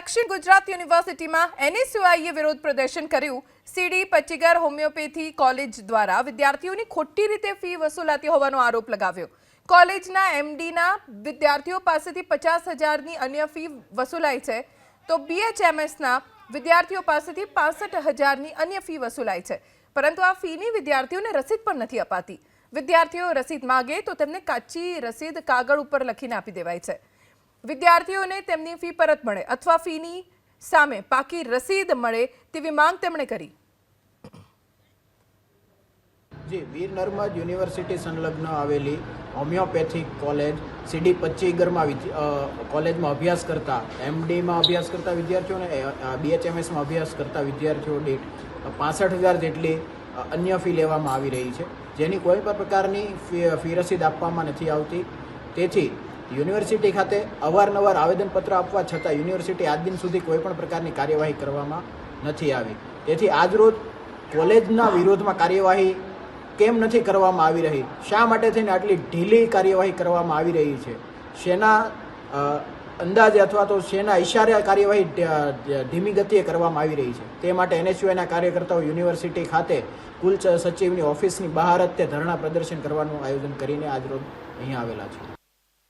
દક્ષિણ ગુજરાત યુનિવર્સિટીમાં એનએસયુઆઈએ વિરોધ પ્રદર્શન કર્યું। સીડી પચ્ચીગર હોમિયોપેથી કોલેજ દ્વારા વિદ્યાર્થીઓની ખોટી રીતે ફી વસૂલાતી હોવાનો આરોપ લગાવ્યો। કોલેજના એમડીના વિદ્યાર્થીઓ પાસેથી 50,000ની અન્ય ફી વસૂલાઈ છે, તો બીએચએમએસના વિદ્યાર્થીઓ પાસેથી 65,000ની અન્ય ફી વસૂલાઈ છે, પરંતુ આ ફીની વિદ્યાર્થીઓને રસીદ પણ નથી અપાતી। વિદ્યાર્થીઓ રસીદ માંગે તો તેમને કાચી રસીદ કાગળ ઉપર લખીને આપી દેવાય છે। વિદ્યાર્થીઓને તેમની ફી પરત મળે અથવા ફીની સામે પાકી રસીદ મળે તેવી માંગ તેમણે કરી। જી વીર નર્મદ યુનિવર્સિટી સંલગ્ન આવેલી હોમિયોપેથિક કોલેજ સીડી પચ્ચીગરમાં કોલેજમાં અભ્યાસ કરતા એમડીમાં અભ્યાસ કરતા વિદ્યાર્થીઓને બીએચએમએસમાં અભ્યાસ કરતા વિદ્યાર્થીઓ દીઠ 65,000 જેટલી અન્ય ફી લેવામાં આવી રહી છે, જેની કોઈ પણ પ્રકારની ફી રસીદ આપવામાં નથી આવતી। તેથી યુનિવર્સિટી ખાતે અવારનવાર આવેદનપત્ર આપવા છતાં યુનિવર્સિટી આજ દિન સુધી કોઈ પણ પ્રકારની કાર્યવાહી કરવામાં નથી આવી। તેથી આજરોજ કોલેજના વિરોધમાં કાર્યવાહી કેમ નથી કરવામાં આવી રહી, શા માટે થઈને આટલી ઢીલી કાર્યવાહી કરવામાં આવી રહી છે, શેના અંદાજે અથવા તો શેના ઇશારે કાર્યવાહી ધીમી ગતિએ કરવામાં આવી રહી છે, તે માટે એનએસયુઆઈના કાર્યકર્તાઓ યુનિવર્સિટી ખાતે કુલ સચિવની ઓફિસની બહાર જ તે ધરણા પ્રદર્શન કરવાનું આયોજન કરીને આજરોજ અહીંયા આવેલા છે।